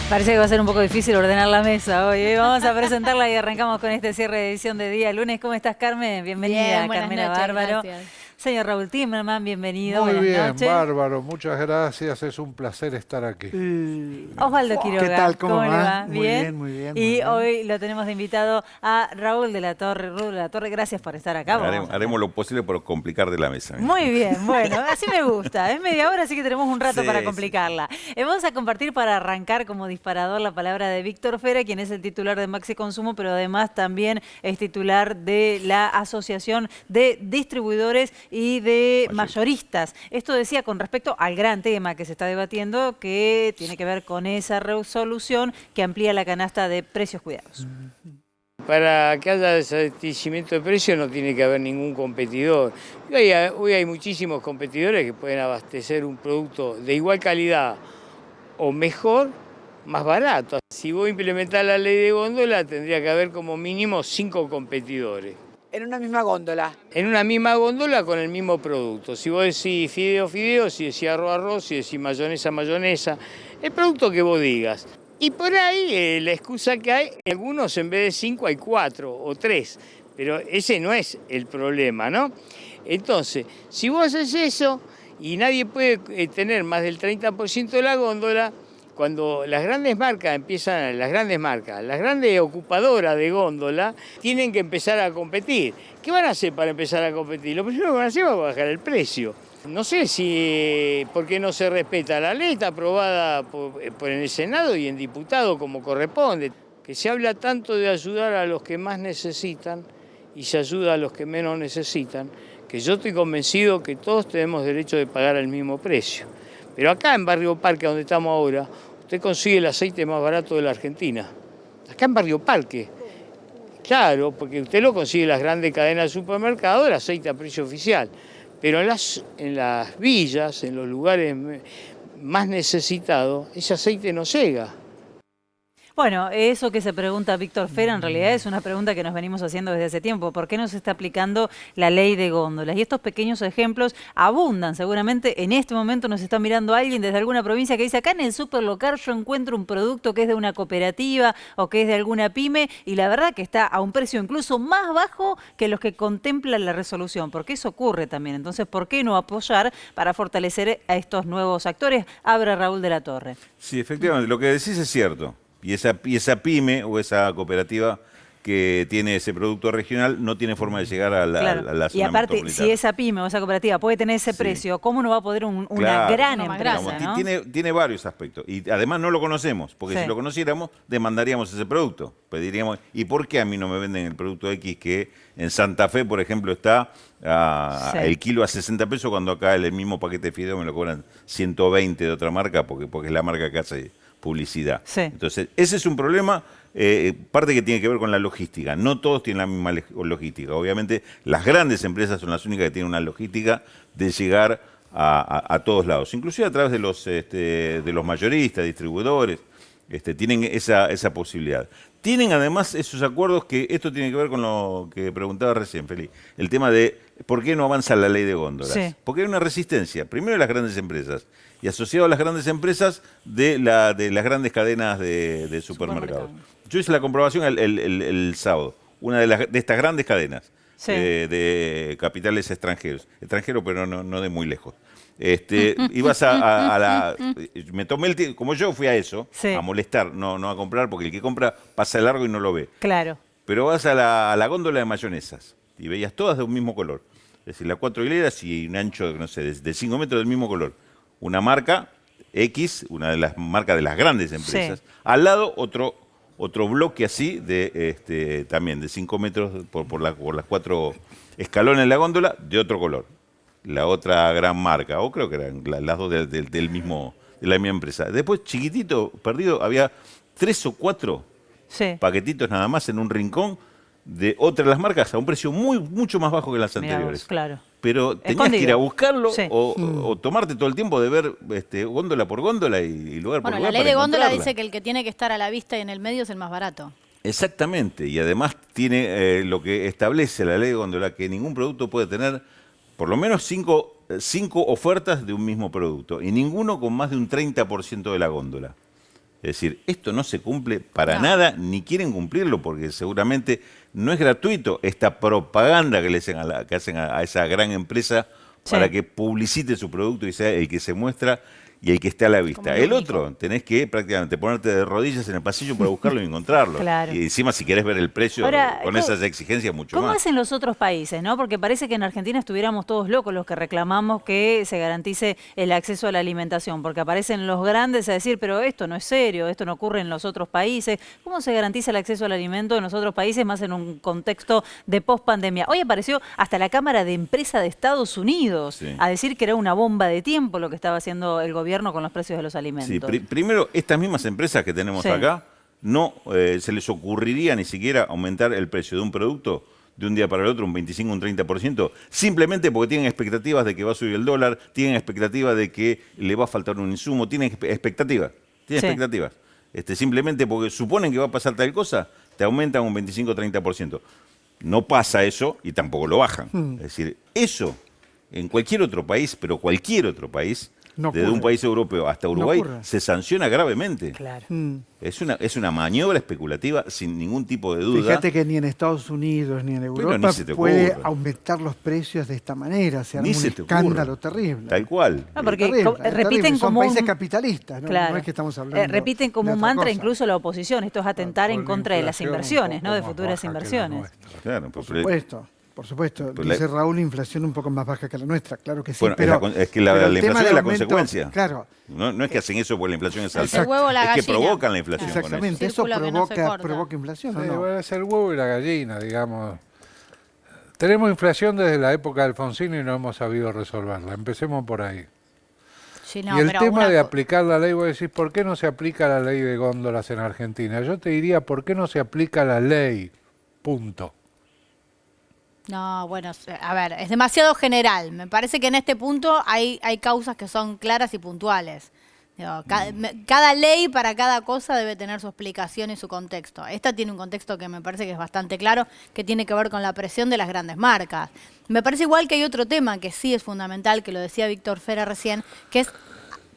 Parece que va a ser un poco difícil ordenar la mesa hoy, ¿eh? Vamos a presentarla y arrancamos con este cierre de edición de día lunes. ¿Cómo estás, Carmen? Bienvenida, Bien, Carmela noches, Bárbaro. gracias. Señor Raúl Timerman, bienvenido. Muy Buenas bien, noches. Bárbaro, muchas gracias, es un placer estar aquí. Osvaldo Quiroga. ¿Qué tal? ¿Cómo le va? va? Muy bien, muy bien, muy Y bien. hoy lo tenemos de invitado a Raúl de la Torre. Raúl de la Torre, gracias por estar acá. Haremos lo posible por complicar de la mesa. Muy bien, bueno, así me gusta. Es media hora, así que tenemos un rato Sí, para sí. complicarla. Vamos a compartir para arrancar como disparador la palabra de Víctor Fera, quien es el titular de Maxi Consumo, pero además también es titular de la Asociación de Distribuidores y de Mayoristas. Esto decía con respecto al gran tema que se está debatiendo, que tiene que ver con esa resolución que amplía la canasta de precios cuidados. Para que haya desabastecimiento de precios no tiene que haber ningún competidor. Hoy hay muchísimos competidores que pueden abastecer un producto de igual calidad o mejor, más barato. Si vos implementás la ley de góndola, tendría que haber como mínimo 5 competidores. En una misma góndola. En una misma góndola con el mismo producto. Si vos decís fideo, fideo, si decís arroz, arroz, si decís mayonesa, mayonesa, el producto que vos digas. Y por ahí la excusa que hay, algunos en vez de 5 hay 4 o 3, pero ese no es el problema, ¿no? Entonces, si vos haces eso y nadie puede tener más del 30% de la góndola, cuando las grandes marcas empiezan, las grandes ocupadoras de góndola, tienen que empezar a competir. ¿Qué van a hacer para empezar a competir? Lo primero que van a hacer es bajar el precio. No sé si, por qué no se respeta la ley, está aprobada por el Senado y en diputado como corresponde. Que se habla tanto de ayudar a los que más necesitan y se ayuda a los que menos necesitan, que yo estoy convencido que todos tenemos derecho de pagar el mismo precio. Pero acá en Barrio Parque, donde estamos ahora, usted consigue el aceite más barato de la Argentina. Acá en Barrio Parque. Claro, porque usted lo consigue en las grandes cadenas de supermercados, el aceite a precio oficial. Pero en las villas, en los lugares más necesitados, ese aceite no llega. Bueno, eso que se pregunta Víctor Fera en realidad es una pregunta que nos venimos haciendo desde hace tiempo. ¿Por qué no se está aplicando la ley de góndolas? Y estos pequeños ejemplos abundan. Seguramente en este momento nos está mirando alguien desde alguna provincia que dice, acá en el superlocal yo encuentro un producto que es de una cooperativa o que es de alguna pyme y la verdad que está a un precio incluso más bajo que los que contempla la resolución, porque eso ocurre también. Entonces, ¿por qué no apoyar para fortalecer a estos nuevos actores? Abra Raúl de la Torre. Sí, efectivamente, lo que decís es cierto. Y esa pyme o esa cooperativa que tiene ese producto regional no tiene forma de llegar a la zona y aparte, metropolitana. si esa pyme o esa cooperativa puede tener ese precio, ¿cómo no va a poder una Claro. gran Una más empresa? grande, ¿no? Tiene varios aspectos. Y además no lo conocemos, porque Sí. si lo conociéramos, demandaríamos ese producto. Pediríamos, ¿y por qué a mí no me venden el producto X que en Santa Fe, por ejemplo, está Sí. el kilo a 60 pesos cuando acá el mismo paquete de fideo me lo cobran 120 de otra marca, porque es la marca que hace publicidad. Sí. Entonces, ese es un problema, parte que tiene que ver con la logística. No todos tienen la misma logística. Obviamente, las grandes empresas son las únicas que tienen una logística de llegar a todos lados, inclusive a través de los mayoristas, distribuidores, tienen esa posibilidad. Tienen además esos acuerdos que esto tiene que ver con lo que preguntaba recién, Feli, el tema de por qué no avanza la ley de góndolas. Sí. Porque hay una resistencia, primero de las grandes empresas, y asociado a las grandes empresas de las grandes cadenas de supermercados. Yo hice la comprobación el sábado, una de estas grandes cadenas Sí. de capitales extranjeros, pero no de muy lejos. Ibas me tomé el tiempo, como yo fui a eso, Sí. a molestar, no a comprar, porque el que compra pasa largo y no lo ve. Claro. Pero vas a la góndola de mayonesas y veías todas de un mismo color. Es decir, las 4 hileras y un ancho, no sé, de 5 metros del mismo color. Una marca X, una de las marcas de las grandes empresas. Sí. Al lado otro bloque así, también de 5 metros por las 4 escalones de la góndola, de otro color. La otra gran marca, o creo que eran las dos de la misma empresa. Después, chiquitito, perdido, había 3 o 4 Sí. paquetitos nada más en un rincón de otras de las marcas a un precio mucho más bajo que las Mirá anteriores. vos, claro. Pero tenías Escondido. que ir a buscarlo Sí. o tomarte todo el tiempo de ver góndola por góndola y lugar por Bueno, lugar la ley para de góndola encontrarla. dice que el que tiene que estar a la vista y en el medio es el más barato. Exactamente, y además tiene lo que establece la ley de góndola, que ningún producto puede tener por lo menos 5 ofertas de un mismo producto y ninguno con más de un 30% de la góndola. Es decir, esto no se cumple para nada, ni quieren cumplirlo, porque seguramente no es gratuito esta propaganda que le hacen que hacen a esa gran empresa para que publicite su producto y sea el que se muestra y el que esté a la vista. El otro, tenés que prácticamente ponerte de rodillas en el pasillo para buscarlo y encontrarlo. Claro. Y encima, si querés ver el precio, Ahora, con esas exigencias, mucho ¿cómo más. hacen los otros países, no? Porque parece que en Argentina estuviéramos todos locos los que reclamamos que se garantice el acceso a la alimentación, porque aparecen los grandes a decir, pero esto no es serio, esto no ocurre en los otros países. ¿Cómo se garantiza el acceso al alimento en los otros países, más en un contexto de post-pandemia? Hoy apareció hasta la Cámara de Empresa de Estados Unidos a decir que era una bomba de tiempo lo que estaba haciendo el gobierno con los precios de los alimentos. Sí, primero, estas mismas empresas que tenemos acá, no se les ocurriría ni siquiera aumentar el precio de un producto de un día para el otro un 25, un 30%, simplemente porque tienen expectativas de que va a subir el dólar, tienen expectativas de que le va a faltar un insumo, tienen expectativas, simplemente porque suponen que va a pasar tal cosa, te aumentan un 25, 30%. No pasa eso y tampoco lo bajan. Es decir, eso en cualquier otro país, pero cualquier otro país, no desde un país europeo hasta Uruguay, se sanciona gravemente. Claro. Es una maniobra especulativa sin ningún tipo de duda. Fíjate que ni en Estados Unidos ni en Europa puede aumentar los precios de esta manera. Se arma un escándalo terrible. Tal cual. No, porque repiten como son países capitalistas, ¿no? No es que estamos hablando repiten como un mantra incluso la oposición. Esto es atentar en contra de las inversiones, ¿no? De futuras inversiones. Claro, por supuesto. Por supuesto, dice Raúl, la inflación un poco más baja que la nuestra, claro que sí. Bueno, pero es que la inflación es la consecuencia. Claro. No es que hacen eso porque la inflación es alta. El huevo, la es que gallina. provocan la inflación. Exactamente, eso provoca inflación. Sí, ¿o no? es el huevo y la gallina, digamos. Tenemos inflación desde la época de Alfonsín y no hemos sabido resolverla. Empecemos por ahí. Sí, no, y el tema de aplicar la ley, vos decís, ¿por qué no se aplica la ley de góndolas en Argentina? Yo te diría, ¿por qué no se aplica la ley? Punto. No, bueno, a ver, es demasiado general. Me parece que en este punto hay causas que son claras y puntuales. Digo, cada ley para cada cosa debe tener su explicación y su contexto. Esta tiene un contexto que me parece que es bastante claro, que tiene que ver con la presión de las grandes marcas. Me parece igual que hay otro tema que sí es fundamental, que lo decía Víctor Fera recién, que es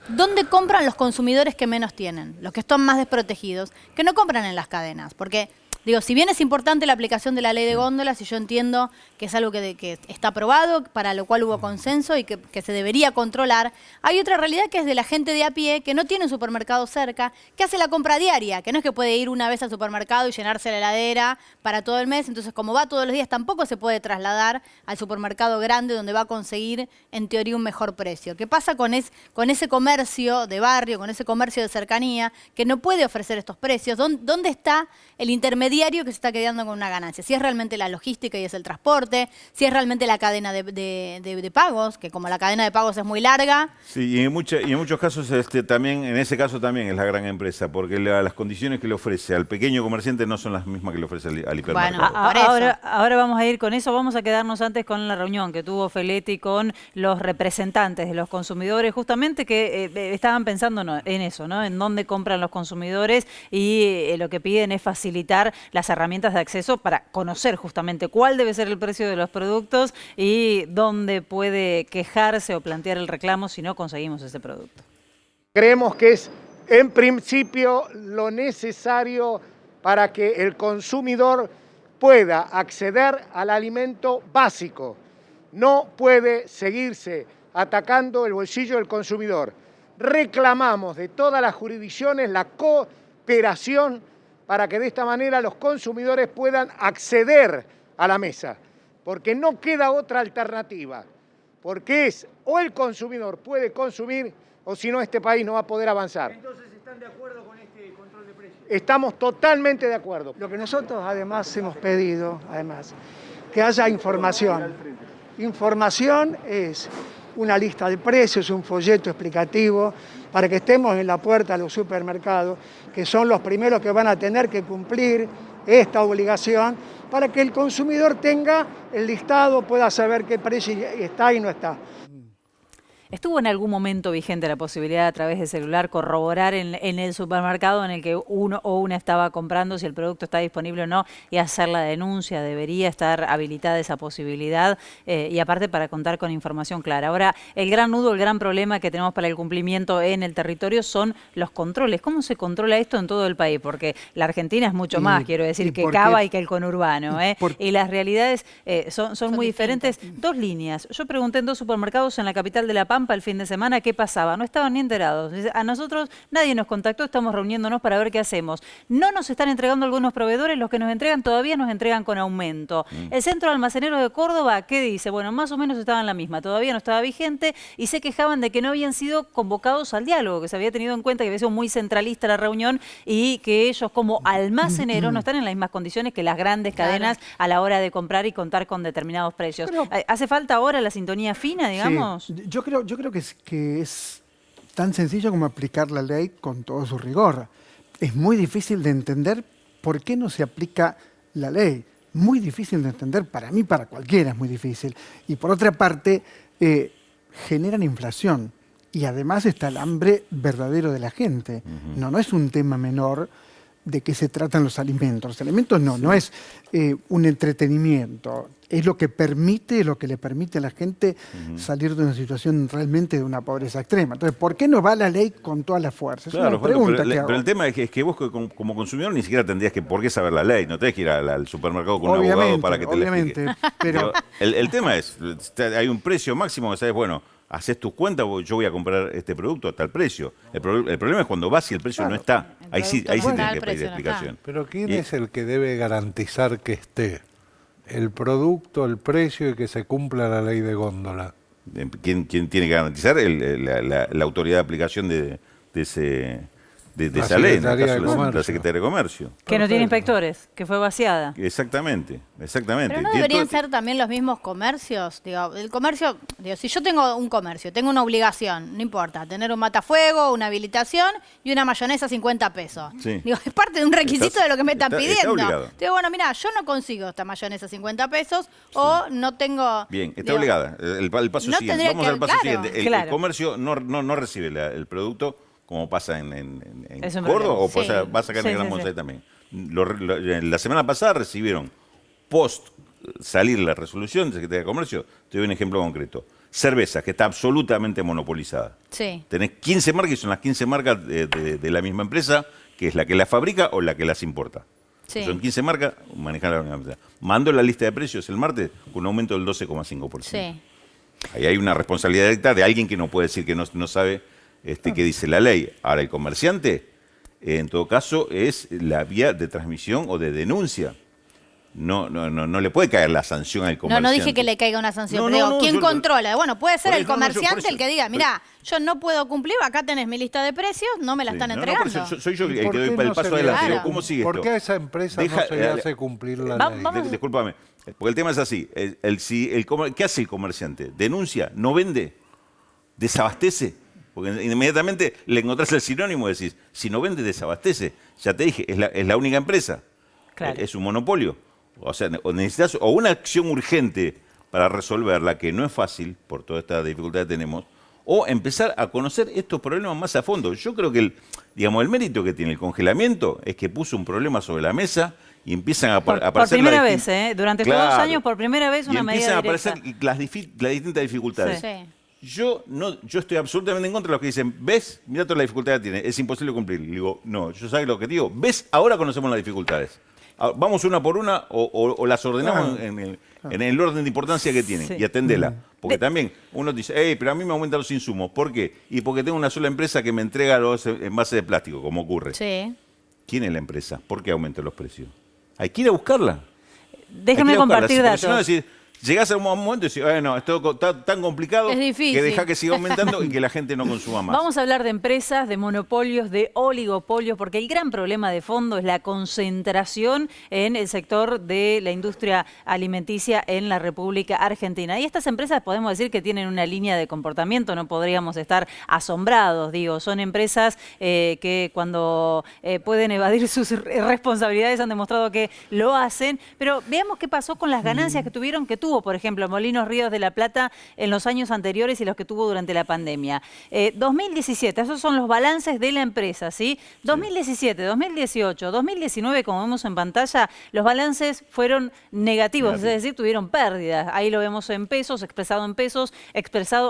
¿dónde compran los consumidores que menos tienen? Los que están más desprotegidos, que no compran en las cadenas. Porque digo, si bien es importante la aplicación de la ley de góndolas, y yo entiendo que es algo que está aprobado, para lo cual hubo consenso y que se debería controlar, hay otra realidad que es de la gente de a pie, que no tiene un supermercado cerca, que hace la compra diaria, que no es que puede ir una vez al supermercado y llenarse la heladera para todo el mes, entonces como va todos los días tampoco se puede trasladar al supermercado grande donde va a conseguir en teoría un mejor precio. ¿Qué pasa con ese comercio de barrio, con ese comercio de cercanía, que no puede ofrecer estos precios? ¿Dónde está el intermediario que se está quedando con una ganancia? Si es realmente la logística y es el transporte, si es realmente la cadena de pagos, que como la cadena de pagos es muy larga. Sí, y en muchos casos también, en ese caso también es la gran empresa, porque las condiciones que le ofrece al pequeño comerciante no son las mismas que le ofrece al hipermercado. Bueno, ahora vamos a ir con eso, vamos a quedarnos antes con la reunión que tuvo Feletti con los representantes de los consumidores, justamente que estaban pensando en eso, ¿no? En dónde compran los consumidores y lo que piden es facilitar las herramientas de acceso para conocer justamente cuál debe ser el precio de los productos y dónde puede quejarse o plantear el reclamo si no conseguimos ese producto. Creemos que es en principio lo necesario para que el consumidor pueda acceder al alimento básico. No puede seguirse atacando el bolsillo del consumidor. Reclamamos de todas las jurisdicciones la cooperación para que de esta manera los consumidores puedan acceder a la mesa, porque no queda otra alternativa, porque es o el consumidor puede consumir o si no este país no va a poder avanzar. Entonces, ¿están de acuerdo con este control de precios? Estamos totalmente de acuerdo. Lo que nosotros además hemos pedido, que haya información. Información es una lista de precios, un folleto explicativo, para que estemos en la puerta de los supermercados, que son los primeros que van a tener que cumplir esta obligación, para que el consumidor tenga el listado, pueda saber qué precio está y no está. ¿Estuvo en algún momento vigente la posibilidad a través de celular corroborar en el supermercado en el que uno o una estaba comprando si el producto está disponible o no y hacer la denuncia? Debería estar habilitada esa posibilidad y aparte para contar con información clara. Ahora, el gran nudo, el gran problema que tenemos para el cumplimiento en el territorio son los controles. ¿Cómo se controla esto en todo el país? Porque la Argentina es mucho más, quiero decir, que Cava y que el conurbano. Y las realidades son muy diferentes. Dos líneas. Yo pregunté en 2 supermercados en la capital de La Pampa el fin de semana qué pasaba. No estaban ni enterados. A nosotros nadie nos contactó, estamos reuniéndonos para ver qué hacemos. No nos están entregando algunos proveedores, los que nos entregan todavía nos entregan con aumento. El Centro de Almaceneros de Córdoba, ¿qué dice? Bueno, más o menos estaban en la misma, todavía no estaba vigente y se quejaban de que no habían sido convocados al diálogo, que se había tenido en cuenta que había sido muy centralista la reunión y que ellos como almaceneros no están en las mismas condiciones que las grandes cadenas a la hora de comprar y contar con determinados precios. Pero, ¿hace falta ahora la sintonía fina, digamos? Sí. Yo creo que es tan sencillo como aplicar la ley con todo su rigor. Es muy difícil de entender por qué no se aplica la ley. Muy difícil de entender, para mí, para cualquiera es muy difícil. Y por otra parte, generan inflación. Y además está el hambre verdadero de la gente. No es un tema menor de qué se tratan los alimentos. Los alimentos no es un entretenimiento. Es lo que le permite a la gente salir de una situación realmente de una pobreza extrema. Entonces, ¿por qué no va la ley con toda la fuerza? Es una pregunta que hago. Pero el tema es que vos como consumidor ni siquiera tendrías por qué saber la ley. No tenés que ir al supermercado con un abogado para que te la explique. Pero el tema es, hay un precio máximo que sabes, bueno, haces tus cuentas, yo voy a comprar este producto a tal precio. El problema es cuando vas y el precio no está. Ahí sí tienes que pedir explicación. Pero ¿quién es el que debe garantizar que esté? El producto, el precio y que se cumpla la ley de góndola. ¿Quién tiene que garantizar? La autoridad de aplicación de esa ley, en el caso la Secretaría de Comercio. Que no tiene inspectores, que fue vaciada. Exactamente. Pero no deberían ser también los mismos comercios. Digo, el comercio, si yo tengo un comercio, tengo una obligación, no importa, tener un matafuego, una habilitación y una mayonesa 50 pesos. Sí. Digo, es parte de un requisito de lo que me están pidiendo. Está obligado. Digo, bueno, mira, yo no consigo esta mayonesa 50 pesos o no tengo... Bien, está obligada. El paso siguiente. Vamos al paso siguiente. El comercio no recibe el producto como pasa en Córdoba o pasa acá en el Gran Buenos Aires también. La semana pasada recibieron, post salir la resolución de Secretaría de Comercio, te doy un ejemplo concreto. Cerveza, que está absolutamente monopolizada. Sí. Tenés 15 marcas y son las 15 marcas de la misma empresa, que es la que las fabrica o la que las importa. Sí. Son 15 marcas, manejan la misma empresa. Mandó la lista de precios el martes con un aumento del 12,5%. Sí. Ahí hay una responsabilidad directa de alguien que no puede decir que no sabe qué dice la ley. Ahora, el comerciante, en todo caso, es la vía de transmisión o de denuncia. No le puede caer la sanción al comerciante. No dije que le caiga una sanción, pero ¿quién controla? Bueno, puede ser el comerciante el que diga, mira, yo no puedo cumplir, acá tenés mi lista de precios, no me la están entregando. Soy yo el que doy el paso adelante. Digo, ¿cómo sigue esto? ¿Por qué a esa empresa no se le hace cumplir la ley? Discúlpame, porque el tema es así. ¿Qué hace el comerciante? ¿Denuncia? ¿No vende? ¿Desabastece? Porque inmediatamente le encontrás el sinónimo y decís, si no vende, desabastece. Ya te dije, es la única empresa. Claro. Es un monopolio. O sea, necesitas una acción urgente para resolverla, que no es fácil por toda esta dificultad que tenemos, o empezar a conocer estos problemas más a fondo. Yo creo que el mérito que tiene el congelamiento es que puso un problema sobre la mesa y empiezan a aparecer... Por primera vez, durante estos 2 años, por primera vez una medida directa. Y empiezan a aparecer las distintas dificultades. Sí. Yo estoy absolutamente en contra de los que dicen, ¿ves? Mira toda la dificultad que tiene, es imposible cumplir. Y digo, no, yo sé lo que digo, ¿ves? Ahora conocemos las dificultades. Vamos una por una o las ordenamos en el orden de importancia que tienen y atendela. Porque también uno dice, pero a mí me aumentan los insumos. ¿Por qué? Y porque tengo una sola empresa que me entrega los envases de plástico, como ocurre. Sí. ¿Quién es la empresa? ¿Por qué aumentan los precios? Hay que ir a buscarla. Déjame compartir datos. Llegás a un momento y decís, no, esto está tan complicado que dejá que siga aumentando y que la gente no consuma más. Vamos a hablar de empresas, de monopolios, de oligopolios, porque el gran problema de fondo es la concentración en el sector de la industria alimenticia en la República Argentina. Y estas empresas podemos decir que tienen una línea de comportamiento, no podríamos estar asombrados, son empresas que cuando pueden evadir sus responsabilidades han demostrado que lo hacen, pero veamos qué pasó con las ganancias que tuvo tuvo, por ejemplo, Molinos Ríos de la Plata en los años anteriores y los que tuvo durante la pandemia. 2017, esos son los balances de la empresa, ¿sí? 2017, 2018, 2019, como vemos en pantalla, los balances fueron negativos, es decir, tuvieron pérdidas. Ahí lo vemos en pesos, expresado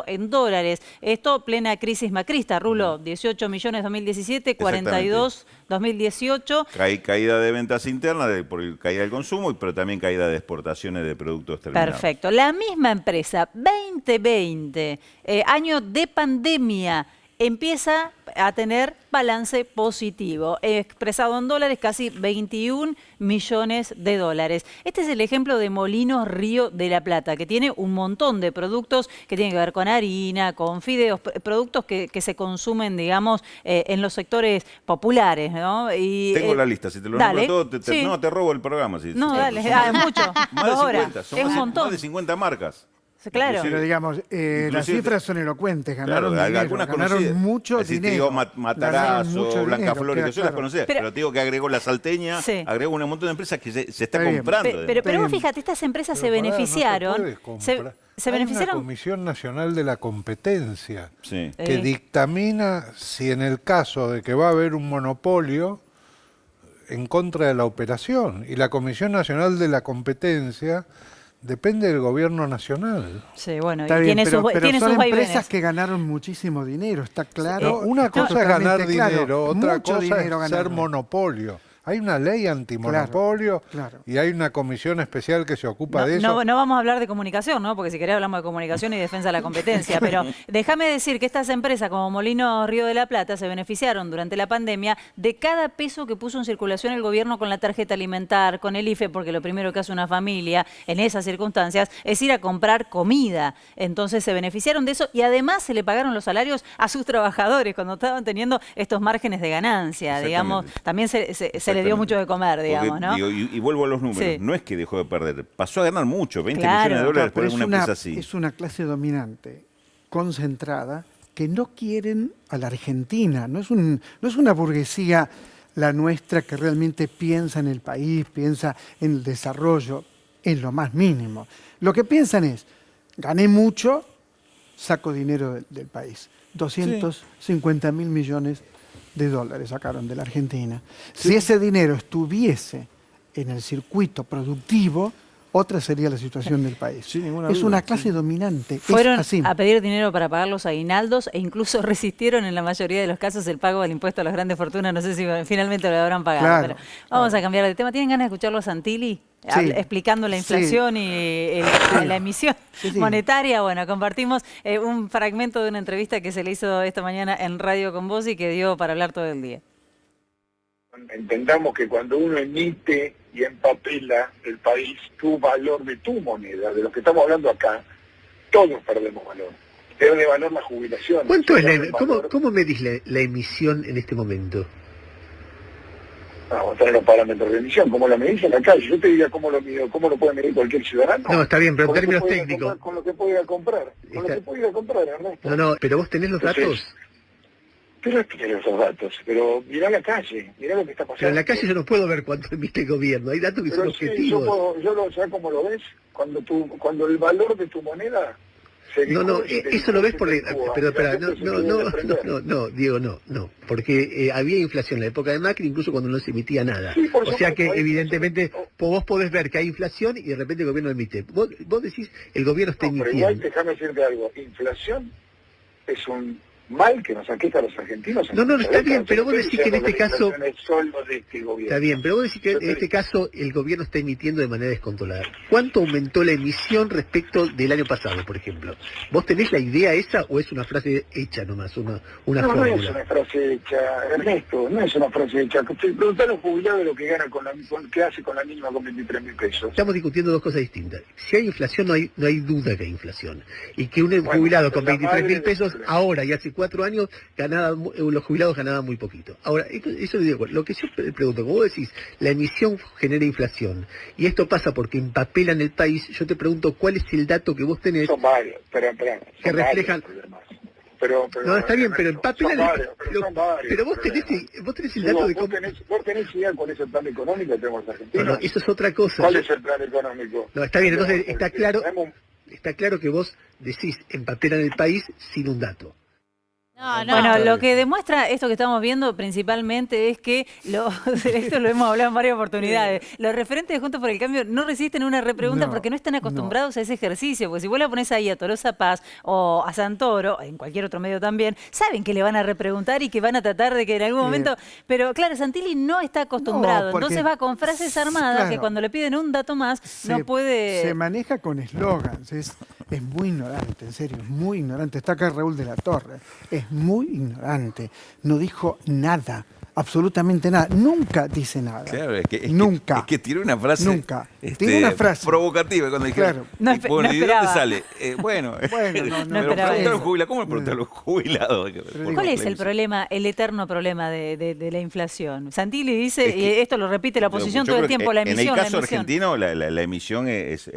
en dólares. Esto plena crisis macrista, Rulo, 18 millones 2017, 42 2018. Caída de ventas internas por caída del consumo, pero también caída de exportaciones de productos terminados. Perfecto. La misma empresa, 2020, año de pandemia, empieza a tener balance positivo, expresado en dólares, casi 21 millones de dólares. Este es el ejemplo de Molinos Río de la Plata, que tiene un montón de productos que tienen que ver con harina, con fideos, productos que se consumen, digamos, en los sectores populares, ¿no? Y, tengo la lista, si te lo dale, nombro todo, sí. No, te robo el programa. No, dale, es mucho. Más de 2 horas, 50, son es un más montón. de 50 marcas. Claro. Inclusive- Pero digamos, las inclusive- cifras son elocuentes, ganaron Claro, dinero, algunas ganaron conocidas. mucho Es decir, te dinero. digo, Ganaron Matarazzo, mucho Blanca dinero, Flores, queda que yo las claro. conocía, Pero- pero te digo que agregó La Salteña, Sí. agregó un montón de empresas que se está Está bien. comprando. Pero vos bien. fíjate, estas empresas se Pero pará, beneficiaron. no se puede comprar. se Hay beneficiaron. una Comisión Nacional de la Competencia Sí. que dictamina si en el caso de que va a haber un monopolio en contra de la operación. Y la Comisión Nacional de la Competencia depende del gobierno nacional. Sí, bueno, Está y bien, tiene pero tiene son sus empresas vaivenes. que ganaron muchísimo dinero, está claro. No, una está cosa es ganar totalmente claro. dinero, otra Mucho cosa dinero es ser ganaron. monopolio. Hay una ley antimonopolio Claro. y hay una comisión especial que se ocupa No, de eso. no vamos a hablar de comunicación, ¿no? Porque si querés hablamos de comunicación y defensa de la competencia. Pero déjame decir que estas empresas como Molinos Río de la Plata se beneficiaron durante la pandemia de cada peso que puso en circulación el gobierno con la tarjeta alimentar, con el IFE, porque lo primero que hace una familia en esas circunstancias es ir a comprar comida. Entonces se beneficiaron de eso y además se le pagaron los salarios a sus trabajadores cuando estaban teniendo estos márgenes de ganancia, digamos. También se le dio mucho de comer, digamos, Porque, ¿no? digo, y vuelvo a los números, Sí. no es que dejó de perder, pasó a ganar mucho, 20 Claro. millones de dólares Pero por una empresa así. es una clase dominante, concentrada, que no quieren a la Argentina. No es una burguesía la nuestra que realmente piensa en el país, piensa en el desarrollo, en lo más mínimo. Lo que piensan es, gané mucho, saco dinero del país. 250.000 millones de dólares sacaron de la Argentina. Si ese dinero estuviese en el circuito productivo, otra sería la situación del país. Sin ninguna Es duda, una sí. clase dominante. Fueron es así. a pedir dinero para pagar los aguinaldos e incluso resistieron en la mayoría de los casos el pago del impuesto a las grandes fortunas. No sé si finalmente lo habrán pagado. Claro, Pero vamos a cambiar de tema. ¿Tienen ganas de escucharlo a Santilli? Sí. Explicando la Sí. inflación y la emisión Sí. monetaria. Bueno, compartimos un fragmento de una entrevista que se le hizo esta mañana en Radio con Vos y que dio para hablar todo el día. Entendamos que cuando uno emite y empapela el país, tu valor de tu moneda, de lo que estamos hablando acá, todos perdemos valor. Pierde valor la jubilación. ¿Cuánto es pierde valor- cómo medís la emisión en este momento? Vamos a tener los parámetros de emisión, como la medís en la calle. Yo te diría cómo lo mido, cómo lo puede medir cualquier ciudadano. No, está bien, pero en Con lo que términos puede ir a técnicos. comprar, con lo que puede ir a comprar. Con lo Está- que puede ir a comprar, Ernesto. No, pero vos tenés los Entonces, datos. Pero tiene esos datos. Pero mirá la calle, mirá lo que está pasando. Pero en la calle yo no puedo ver cuánto emite el gobierno. Hay datos que son Pero sí, objetivos. ¿sabes cómo lo ves? Cuando el valor de tu moneda se No, discute, eso lo ves por... Pero espera, la gente se quiere desprender. no, Diego, no. Porque había inflación en la época de Macri, incluso cuando no se emitía nada. Sí, por O sea supuesto, que hay evidentemente inflación. vos podés ver que hay inflación y de repente el gobierno emite. Vos decís, el gobierno está No, pero igual emitiendo. déjame decirte algo. Inflación es un mal que nos aqueja a los argentinos. No, está bien, pero vos decís que en este caso... La inflación es solo de este gobierno. Está bien, pero vos decís que en este caso el gobierno está emitiendo de manera descontrolada. ¿Cuánto aumentó la emisión respecto del año pasado, por ejemplo? ¿Vos tenés la idea esa o es una frase hecha nomás, una No es fórmula? una frase hecha, Ernesto, no es una frase hecha. Preguntar a un jubilado lo que gana qué hace con la mínima con 23.000 pesos. Estamos discutiendo dos cosas distintas. Si hay inflación, no hay duda que hay inflación. Y que un Bueno, jubilado con la 23.000 madre pesos de- ahora y hace 4 años, los jubilados ganaban muy poquito. Ahora, eso le digo, lo que yo pregunto, como vos decís, la emisión genera inflación, y esto pasa porque empapelan el país, yo te pregunto, ¿cuál es el dato que vos tenés? Son varios, pero Que son reflejan- varios problemas. No, está bien, pero en papel... son varios. Pero vos tenés el dato de cómo... ¿Vos tenés idea cuál es el plan económico que tenemos en Argentina? No, eso es otra cosa. ¿Cuál es el plan económico? No, está bien, entonces Tenemos- está claro que vos decís empapelan el país sin un dato. No, Bueno, lo que demuestra esto que estamos viendo principalmente es que, esto lo hemos hablado en varias oportunidades, los referentes de Juntos por el Cambio no resisten una repregunta No, porque no están acostumbrados a ese ejercicio, porque si vos la pones ahí a Tolosa Paz o a Santoro, en cualquier otro medio también, saben que le van a repreguntar y que van a tratar de que en algún momento... Pero claro, Santilli no está acostumbrado, No, porque- entonces va con frases armadas que claro. cuando le piden un dato más no puede... Se maneja con eslogans, es muy ignorante, en serio, es muy ignorante. Está acá Raúl de la Torre, es muy ignorante, no dijo nada, absolutamente nada, nunca dice nada. Claro, nunca. Es que tiró una frase. Nunca. Tiró una frase. Provocativa cuando dijeron. Claro. No ¿y de dónde esperaba. sale? Bueno, no pero esperaba preguntar a eso. los jubilados. ¿Cómo le preguntar a los jubilados? ¿Cuál es el problema, el eterno problema de la inflación? Santilli dice, Es que- y esto lo repite la oposición Yo todo el creo que tiempo, la emisión, en el caso la emisión. argentino, la emisión es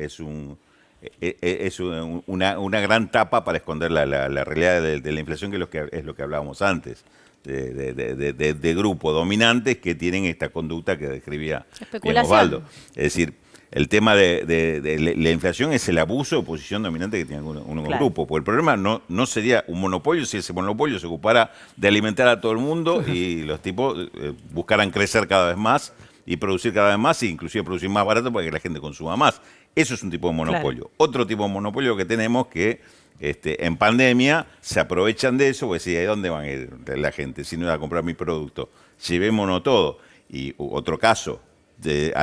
una gran tapa para esconder la realidad de la inflación, que es lo que hablábamos antes, de grupos dominantes que tienen esta conducta que describía bien Especulación. Osvaldo. Es decir, el tema de la inflación es el abuso de posición dominante que tiene un Claro. grupo. Porque el problema no sería un monopolio si ese monopolio se ocupara de alimentar a todo el mundo y los tipos buscaran crecer cada vez más y producir cada vez más e inclusive producir más barato para que la gente consuma más. Eso es un tipo de monopolio. Claro. Otro tipo de monopolio que tenemos que en pandemia se aprovechan de eso, porque si ¿de dónde van a ir la gente si no va a comprar mi producto? Llevémonos todo. Y otro caso,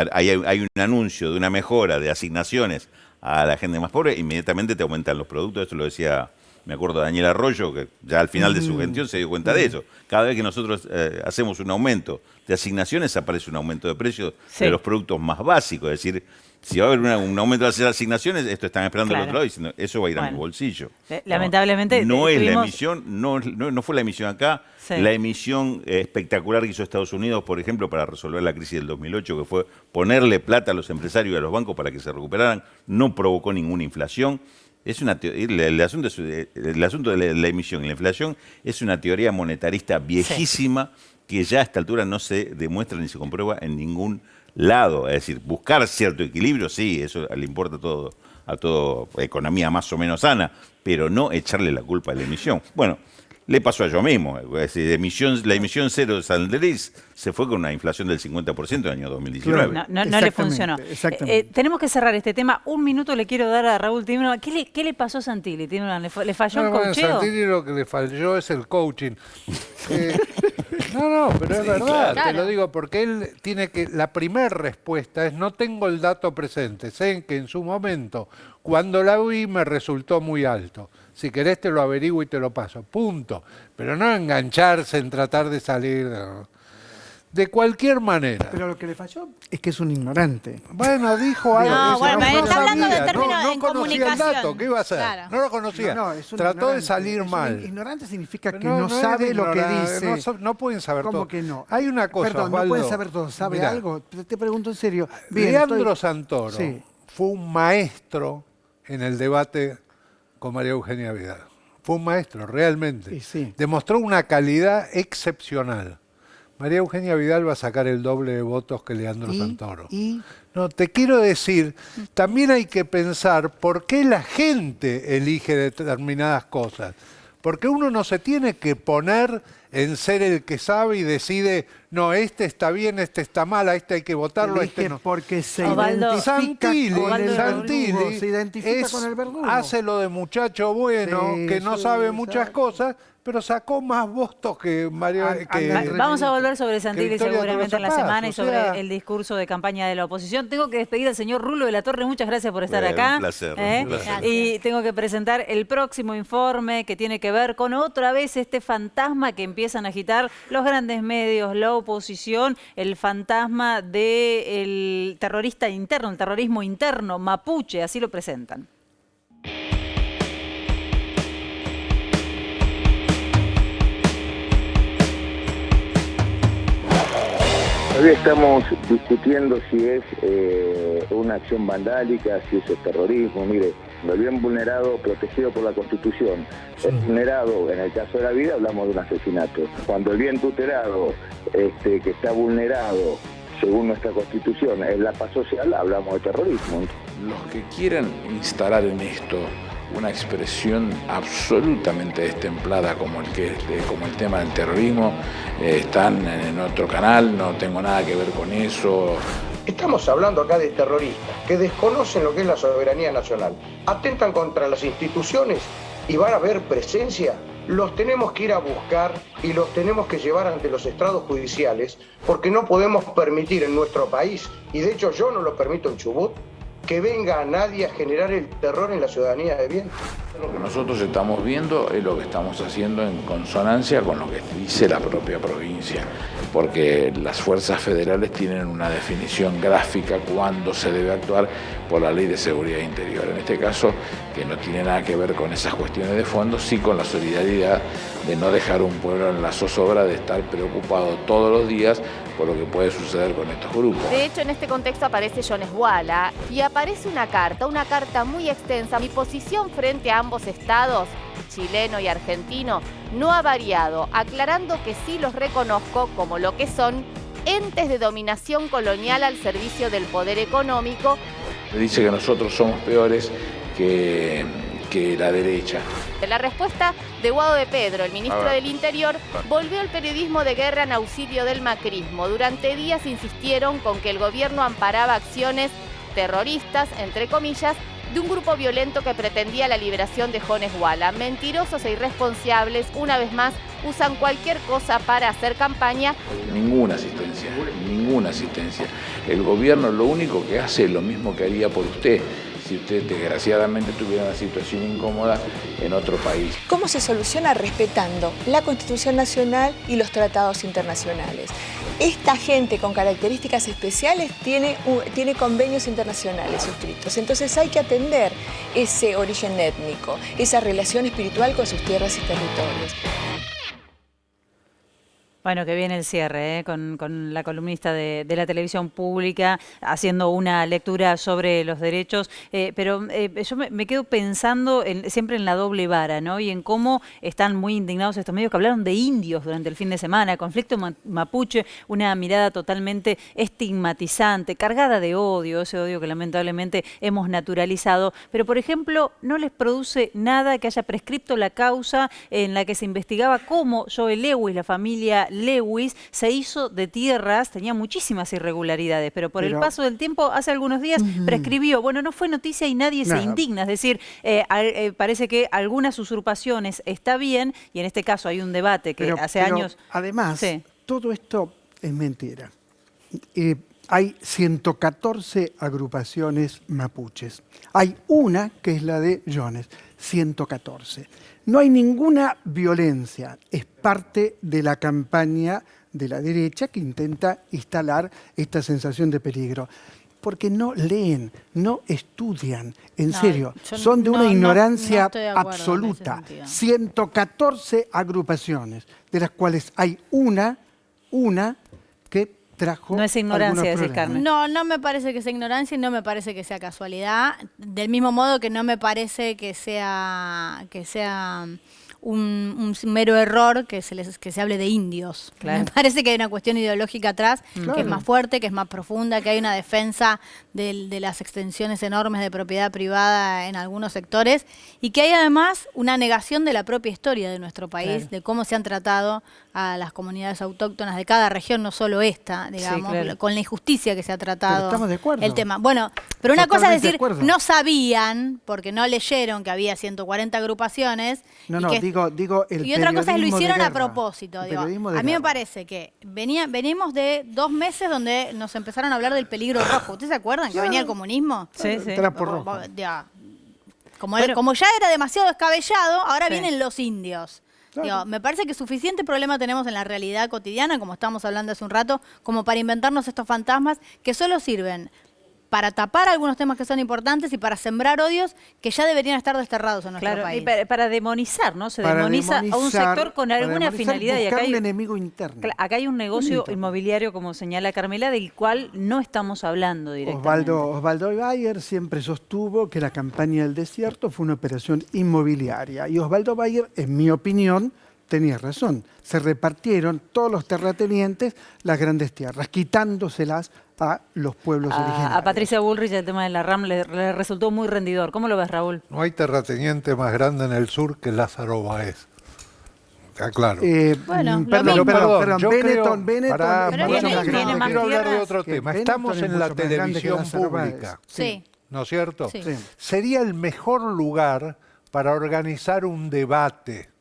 hay un anuncio de una mejora de asignaciones a la gente más pobre, inmediatamente te aumentan los productos. Esto lo decía, me acuerdo, de Daniel Arroyo, que ya al final de su gestión se dio cuenta de eso. Cada vez que nosotros hacemos un aumento de asignaciones, aparece un aumento de precios Sí. de los productos más básicos. Es decir, si va a haber un aumento de las asignaciones, esto están esperando Claro. el otro lado diciendo, eso va a ir a Bueno. mi bolsillo. Lamentablemente, No es la tuvimos- emisión, no fue la emisión acá. Sí. La emisión espectacular que hizo Estados Unidos, por ejemplo, para resolver la crisis del 2008, que fue ponerle plata a los empresarios y a los bancos para que se recuperaran, no provocó ninguna inflación. El asunto de la emisión y la inflación es una teoría monetarista viejísima que ya a esta altura no se demuestra ni se comprueba en ningún lado. Es decir, buscar cierto equilibrio, sí, eso le importa a toda economía más o menos sana, pero no echarle la culpa a la emisión. Bueno, le pasó a yo mismo. Es decir, la emisión cero de San Andrés se fue con una inflación del 50% en el año 2019. No le Exactamente, funcionó. exactamente. Tenemos que cerrar este tema. Un minuto le quiero dar a Raúl Timmerman. ¿Qué le pasó a Santilli? ¿Le falló el Bueno, coacheo? Santilli lo que le falló es el coaching. Pero es verdad, claro. te lo digo, porque él tiene que, la primera respuesta es no tengo el dato presente, sé que en su momento, cuando la vi, me resultó muy alto. Si querés te lo averiguo y te lo paso, punto. Pero no engancharse en tratar de salir de cualquier manera. Pero lo que le falló es que es un ignorante. Bueno, dijo algo. No, dice, bueno, no está hablando de sabía, términos no en conocía el comunicación. dato, ¿qué iba a hacer? Claro. No lo conocía. Es un Trató de ignorante, salir es un mal. Ignorante significa que Pero no es sabe lo que ignorante, dice. No pueden saber ¿Cómo todo. que no? Hay una cosa, Perdón, no Osvaldo. pueden saber todo. ¿Sabe Mirá, algo? Te pregunto en serio. Bien, Leandro estoy- Santoro Sí. fue un maestro en el debate con María Eugenia Vidal. Fue un maestro, realmente. Y sí. Demostró una calidad excepcional. María Eugenia Vidal va a sacar el doble de votos que Leandro Santoro. No, te quiero decir, también hay que pensar por qué la gente elige determinadas cosas. Porque uno no se tiene que poner en ser el que sabe y decide, no, este está bien, este está mal, a este hay que votarlo, a este Elige no. porque se Osvaldo. identifica Santilli, con el Santilli verdugo. Se identifica con el verdugo. hace lo de muchacho bueno, Sí, que no sí, sabe muchas exacto. cosas, pero sacó más votos que María. Vamos a volver sobre Santilli Victoria seguramente en la Tolosa Paz, semana y o sobre sea- el discurso de campaña de la oposición. Tengo que despedir al señor Rulo de la Torre. Muchas gracias por estar Bueno, acá. un placer, ¿eh? un placer. Y tengo que presentar el próximo informe que tiene que ver con otra vez este fantasma que empiezan a agitar los grandes medios, la oposición, el fantasma del terrorista interno, el terrorismo interno, mapuche, así lo presentan. Hoy estamos discutiendo si es una acción vandálica, si eso es terrorismo. Mire, El bien vulnerado, protegido por la Constitución, es vulnerado, en el caso de la vida hablamos de un asesinato. Cuando el bien tutelado, que está vulnerado, según nuestra Constitución, es la paz social, hablamos de terrorismo. Los que quieran instalar en esto una expresión absolutamente destemplada como el tema del terrorismo, están en otro canal, no tengo nada que ver con eso. Estamos hablando acá de terroristas que desconocen lo que es la soberanía nacional, atentan contra las instituciones y van a haber presencia. Los tenemos que ir a buscar y los tenemos que llevar ante los estrados judiciales porque no podemos permitir en nuestro país, y de hecho yo no lo permito en Chubut, que venga a nadie a generar el terror en la ciudadanía de bien. Lo que nosotros estamos viendo es lo que estamos haciendo en consonancia con lo que dice la propia provincia, porque las fuerzas federales tienen una definición gráfica cuando se debe actuar por la Ley de Seguridad Interior. En este caso, que no tiene nada que ver con esas cuestiones de fondo, sí con la solidaridad de no dejar un pueblo en la zozobra, de estar preocupado todos los días por lo que puede suceder con estos grupos. De hecho, en este contexto aparece Jones Wala y aparece una carta muy extensa. Mi posición frente a ambos estados, chileno y argentino, no ha variado, aclarando que sí los reconozco como lo que son, entes de dominación colonial al servicio del poder económico. Dice que nosotros somos peores que la derecha. La respuesta de Guado de Pedro, el ministro del Interior, volvió al periodismo de guerra en auxilio del macrismo. Durante días insistieron con que el gobierno amparaba acciones terroristas, entre comillas, de un grupo violento que pretendía la liberación de Jones Wala. Mentirosos e irresponsables, una vez más, usan cualquier cosa para hacer campaña. Ninguna asistencia, ninguna asistencia. El gobierno lo único que hace es lo mismo que haría por usted, si usted desgraciadamente tuviera una situación incómoda en otro país. ¿Cómo se soluciona? Respetando la Constitución Nacional y los tratados internacionales. Esta gente con características especiales tiene convenios internacionales suscritos, entonces hay que atender ese origen étnico, esa relación espiritual con sus tierras y territorios. Bueno, que viene el cierre, con la columnista de la televisión pública haciendo una lectura sobre los derechos, pero yo me quedo pensando siempre en la doble vara, ¿no? Y en cómo están muy indignados estos medios que hablaron de indios durante el fin de semana, conflicto mapuche, una mirada totalmente estigmatizante, cargada de odio, ese odio que lamentablemente hemos naturalizado, pero por ejemplo no les produce nada que haya prescripto la causa en la que se investigaba cómo Joel Lewis, la familia Lewis, se hizo de tierras, tenía muchísimas irregularidades, pero el paso del tiempo, hace algunos días, prescribió. Bueno, no fue noticia y nadie se indigna, es decir, parece que algunas usurpaciones está bien, y en este caso hay un debate que hace años... Además, todo esto es mentira. Hay 114 agrupaciones mapuches. Hay una que es la de Jones, 114. No hay ninguna violencia, es parte de la campaña de la derecha que intenta instalar esta sensación de peligro. Porque no leen, no estudian, en serio, son de una ignorancia absoluta. 114 agrupaciones, de las cuales hay una que trajo. No es ignorancia, decís, Carmen. No me parece que sea ignorancia y no me parece que sea casualidad. Del mismo modo que no me parece que sea un mero error que se hable de indios. Claro. Me parece que hay una cuestión ideológica atrás, que es más fuerte, que es más profunda, que hay una defensa de las extensiones enormes de propiedad privada en algunos sectores y que hay además una negación de la propia historia de nuestro país, de cómo se han tratado a las comunidades autóctonas de cada región, no solo esta, digamos, con la injusticia que se ha tratado el tema. Bueno, pero una cosa es decir, no sabían, porque no leyeron que había 140 agrupaciones. Digo el y otra cosa es lo hicieron a propósito. Digo. A mí me parece que venimos de 2 meses donde nos empezaron a hablar del peligro rojo. ¿Ustedes se acuerdan que venía el comunismo? Sí. Como ya era demasiado descabellado, ahora vienen los indios. Digo, me parece que suficiente problema tenemos en la realidad cotidiana, como estábamos hablando hace un rato, como para inventarnos estos fantasmas que solo sirven para tapar algunos temas que son importantes y para sembrar odios que ya deberían estar desterrados en nuestro país. Y para demonizar, ¿no? Se Para demoniza a un demonizar, sector con para alguna demonizar, finalidad. Y acá buscar hay un enemigo interno. Acá hay un negocio inmobiliario, como señala Carmela, del cual no estamos hablando directamente. Osvaldo Bayer siempre sostuvo que la campaña del desierto fue una operación inmobiliaria. Y Osvaldo Bayer, en mi opinión, tenía razón. Se repartieron todos los terratenientes las grandes tierras, quitándoselas a los pueblos originarios. A Patricia Bullrich el tema de la RAM le resultó muy rendidor. ¿Cómo lo ves, Raúl? No hay terrateniente más grande en el sur que Lázaro Báez. Claro. Bueno, perdón, yo Benetton, quiero hablar de otro tema. Benetton Estamos es en la mucho más grande que televisión Lázaro pública. Báez. Sí. ¿No es cierto? Sí. Sería el mejor lugar para organizar un debate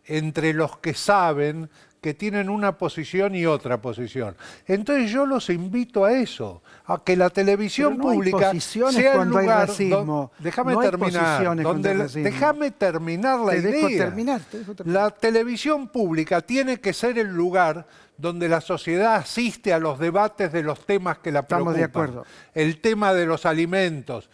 entre los que saben que tienen una posición y otra posición. Entonces yo los invito a eso, a que la televisión pública sea el lugar donde, déjame terminar la idea. La televisión pública tiene que ser el lugar donde la sociedad asiste a los debates de los temas que la preocupan. Estamos de acuerdo. El tema de los alimentos,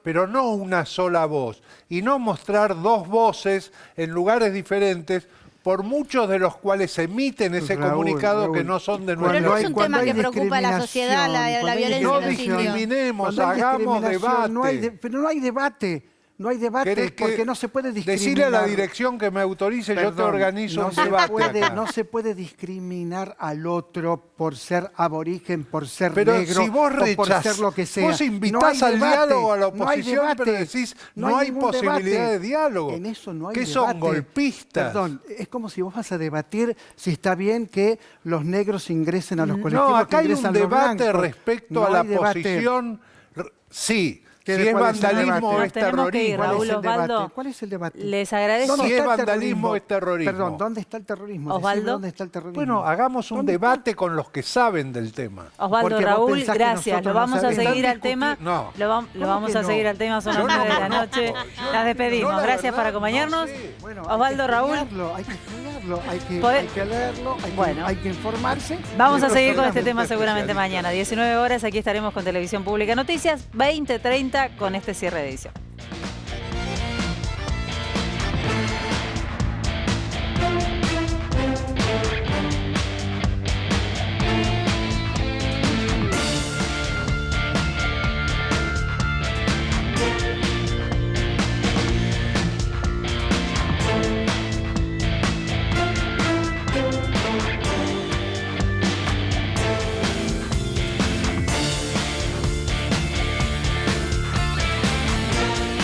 pero no una sola voz. Y no mostrar dos voces en lugares diferentes, por muchos de los cuales se emiten ese comunicado que no son de nuestra. Pero no es un tema que preocupa a la sociedad, la violencia. No discriminemos, hagamos debate. Pero no hay debate. No hay debate porque no se puede discriminar. Decirle a la dirección que me autorice, yo te organizo un debate. No se puede discriminar al otro por ser aborigen, por ser pero negro, si vos o por ser lo que sea. Vos invitás al diálogo a la oposición, pero decís no hay posibilidad de diálogo. En eso no hay ¿Qué debate. son, golpistas? Perdón, es como si vos vas a debatir si está bien que los negros ingresen a los colectivos. No, acá que hay un ingresan los debate blancos. respecto a la posición. Sí. Si es vandalismo o es terrorismo. ¿Cuál es el debate? Les agradezco. Si es vandalismo o es terrorismo. Perdón, ¿dónde está el terrorismo? Osvaldo. ¿Dónde está el terrorismo? Bueno, hagamos un debate con los que saben del tema. Osvaldo, Raúl, gracias. Lo vamos a seguir al tema. No. Lo vamos a seguir al tema, son las 9 de la noche. Las despedimos. Gracias por acompañarnos. Osvaldo, Raúl. Hay que estudiarlo, hay que leerlo, hay que informarse. Vamos a seguir con este tema seguramente mañana. 19 horas, aquí estaremos con Televisión Pública Noticias, 20:30 con este cierre de edición.